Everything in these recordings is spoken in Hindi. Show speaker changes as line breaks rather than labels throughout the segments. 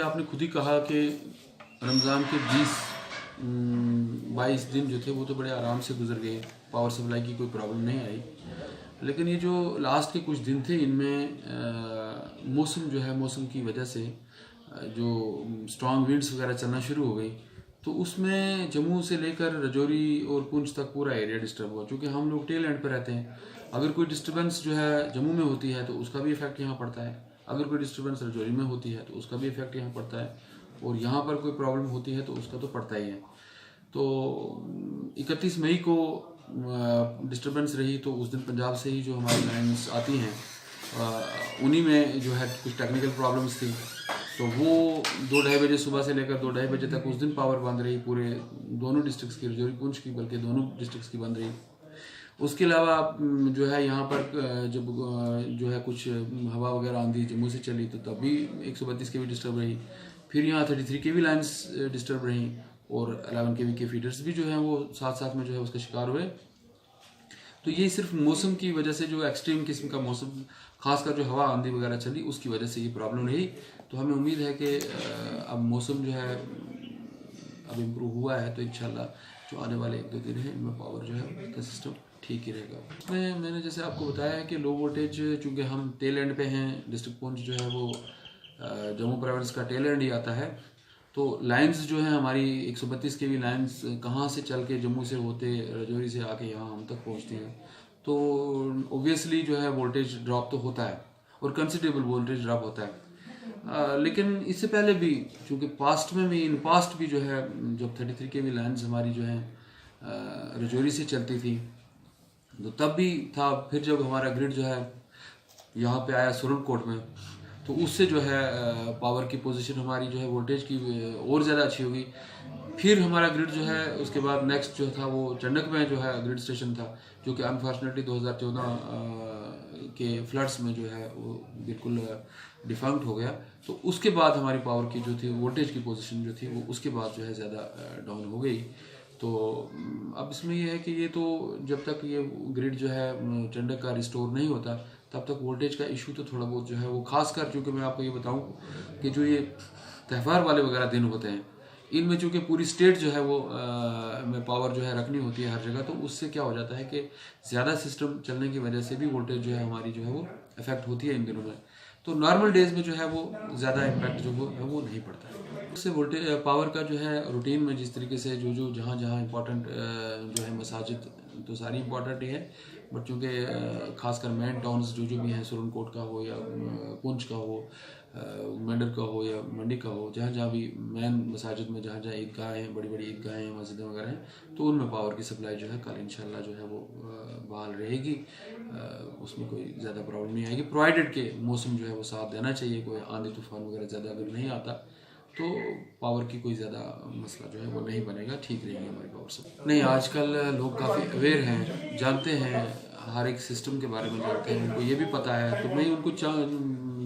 आपने खुद ही कहा कि रमज़ान के 22 दिन जो थे वो तो बड़े आराम से गुजर गए, पावर सप्लाई की कोई प्रॉब्लम नहीं आई। लेकिन ये जो लास्ट के कुछ दिन थे इनमें मौसम जो है, मौसम की वजह से जो स्ट्रॉन्ग विंड्स वगैरह चलना शुरू हो गई, तो उसमें जम्मू से लेकर रजौरी और पुंछ तक पूरा एरिया डिस्टर्ब हुआ। क्योंकि हम लोग टेल एंड पर रहते हैं, अगर कोई डिस्टर्बेंस जो है जम्मू में होती है तो उसका भी इफेक्ट यहाँ पड़ता है, अगर कोई डिस्टर्बेंस रजौरी में होती है तो उसका भी इफेक्ट यहाँ पड़ता है, और यहाँ पर कोई प्रॉब्लम होती है तो उसका तो पड़ता ही है। तो 31 मई को डिस्टर्बेंस रही, तो उस दिन पंजाब से ही जो हमारी लाइन्स आती हैं उन्हीं में जो है कुछ टेक्निकल प्रॉब्लम्स थी, तो वो 2-2:30 बजे सुबह से लेकर 2-2:30 बजे तक उस दिन पावर बंद रही, पूरे दोनों डिस्ट्रिक्ट्स की, रजौरी पुंछ की, बल्कि दोनों डिस्ट्रिक्ट्स की बंद रही। उसके अलावा जो है यहाँ पर जब जो है कुछ हवा वगैरह आंधी जम्मू से चली तो तब भी 132 के भी डिस्टर्ब रही। फिर यहाँ 33 के भी लाइन्स डिस्टर्ब रही, और 11 के के फीडर्स भी जो है वो साथ साथ में जो है उसका शिकार हुए। तो ये सिर्फ मौसम की वजह से, जो एक्सट्रीम किस्म का मौसम, खासकर जो हवा आंधी वगैरह चली, उसकी वजह से ये प्रॉब्लम रही। तो हमें उम्मीद है कि अब मौसम जो है अब इम्प्रूव हुआ है, तो इंशाल्लाह जो आने वाले 1-2 दिन हैं इनमें पावर जो है उसका सिस्टम ठीक ही रहेगा। उसमें मैंने जैसे आपको बताया है कि लो वोल्टेज, चूँकि हम टेल एंड पे हैं, डिस्ट्रिक्ट पुंछ जो है वो जम्मू प्रोविंस का टेल एंड ही आता है, तो लाइंस जो है हमारी 132 के भी लाइंस कहाँ से चल के जम्मू से होते रजौरी से आके यहाँ हम तक पहुँचती हैं, तो ऑब्वियसली जो है वोल्टेज ड्रॉप तो होता है, और कंसिडरेबल वोल्टेज ड्रॉप होता है। लेकिन इससे पहले भी, चूँकि पास्ट में भी, इन पास्ट भी जो है जब 33 के भी लाइन्स हमारी जो हैं रजौरी से चलती थी तो तब भी था। फिर जब हमारा ग्रिड जो है यहाँ पे आया सुरनकोट में, तो उससे जो है पावर की पोजीशन हमारी जो है वोल्टेज की और ज़्यादा अच्छी होगी। फिर हमारा ग्रिड जो है उसके बाद नेक्स्ट जो था वो चंडक में जो है ग्रिड स्टेशन था, जो कि अनफॉर्चुनेटली 2014 के फ्लड्स में जो है वो बिल्कुल डिफंक्ट हो गया। तो उसके बाद हमारी पावर की जो थी वोल्टेज की पोजीशन जो थी वो उसके बाद जो है ज़्यादा डाउन हो गई। तो अब इसमें ये है कि ये तो जब तक ये ग्रिड जो है चंडक का रिस्टोर नहीं होता तब तक वोल्टेज का इशू तो थोड़ा बहुत जो है वो, खासकर चूँकि मैं आपको ये बताऊं कि जो ये त्यौहार वाले वगैरह दिन होते हैं, इनमें चूँकि पूरी स्टेट जो है वो में पावर जो है रखनी होती है हर जगह, तो उससे क्या हो जाता है कि ज़्यादा सिस्टम चलने की वजह से भी वोल्टेज जो है हमारी जो है वो इफेक्ट होती है इन दिनों में। तो नॉर्मल डेज में जो है वो ज़्यादा इम्पैक्ट जो है वो नहीं पड़ता है। उससे वोल्टेज पावर का जो है रूटीन में जिस तरीके से जो जो जहाँ जहाँ इम्पोर्टेंट जो है मसाजिद तो सारी इम्पोर्टेंट ही है, बट चूँकि खासकर मेन टाउन्स जो जो भी हैं, सुरनकोट का हो या पुंछ का हो, मेंढर का हो या मंडी का हो, जहाँ जहाँ भी मेन मसाजिद में जहाँ जहाँ ईदगाह हैं, बड़ी बड़ी ईदगाह हैं, मस्जिदें वगैरह हैं, तो उनमें पावर की सप्लाई जो है कल इंशाल्लाह जो है वो बहाल रहेगी। उसमें कोई ज़्यादा प्रॉब्लम नहीं आएगी, प्रोवाइडेड के मौसम जो है वो साथ देना चाहिए। कोई आंधी तूफान वगैरह ज़्यादा अगर नहीं आता तो पावर की कोई ज़्यादा मसला जो है वो नहीं बनेगा, ठीक रहेगी हमारी पावर सप्लाई। नहीं, आजकल लोग काफ़ी अवेयर हैं, जानते हैं, हर एक सिस्टम के बारे में जानते हैं, उनको ये भी पता है। तो मैं उनको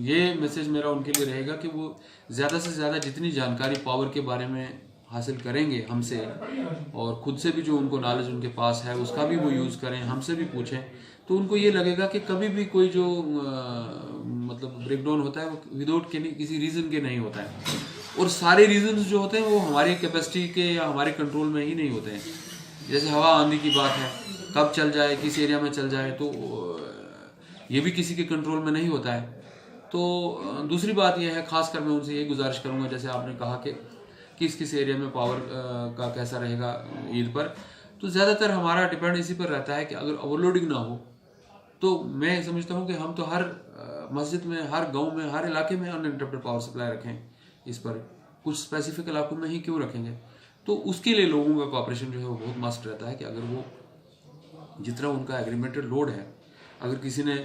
ये मैसेज मेरा उनके लिए रहेगा कि वो ज़्यादा से ज़्यादा जितनी जानकारी पावर के बारे में हासिल करेंगे हमसे, और ख़ुद से भी जो उनको नॉलेज उनके पास है उसका भी वो यूज़ करें, हमसे भी पूछें, तो उनको ये लगेगा कि कभी भी कोई जो मतलब ब्रेकडाउन होता है वो विदाउट किसी रीज़न के नहीं होता है, और सारे रीजंस जो होते हैं वो हमारी कैपेसिटी के या हमारे कंट्रोल में ही नहीं होते हैं। जैसे हवा आंधी की बात है, कब चल जाए, किस एरिया में चल जाए, तो ये भी किसी के कंट्रोल में नहीं होता है। तो दूसरी बात यह है, खासकर मैं उनसे यही गुजारिश करूंगा, जैसे आपने कहा कि किस किस एरिया में पावर का कैसा रहेगा ईद पर, तो ज़्यादातर हमारा डिपेंड इसी पर रहता है कि अगर ओवरलोडिंग ना हो, तो मैं समझता हूँ कि हम तो हर मस्जिद में, हर गाँव में, हर इलाके में अनइंटरप्टेड पावर सप्लाई रखें। इस पर कुछ स्पेसिफिक इलाकों में ही क्यों रखेंगे? तो उसके लिए लोगों का कोऑपरेशन जो है वो बहुत मस्ट रहता है कि अगर वो जितना उनका एग्रीमेंटेड लोड है, अगर किसी ने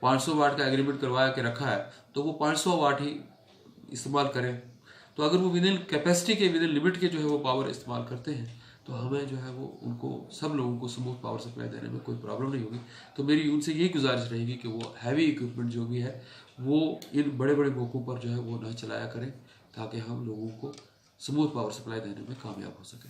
500 वाट का एग्रीमेंट करवाया के रखा है तो वो 500 वाट ही इस्तेमाल करें। तो अगर वो विदिन कैपेसिटी के, विदिन लिमिट के जो है वो पावर इस्तेमाल करते हैं, तो हमें जो है वो उनको, सब लोगों को स्मूथ पावर सप्लाई देने में कोई प्रॉब्लम नहीं होगी। तो मेरी उनसे यही गुजारिश रहेगी कि वो हैवी इक्विपमेंट जो भी है वो इन बड़े बड़े मौक़ों पर जो है वो ना चलाया करें, ताकि हम लोगों को स्मूथ पावर सप्लाई देने में कामयाब हो सके।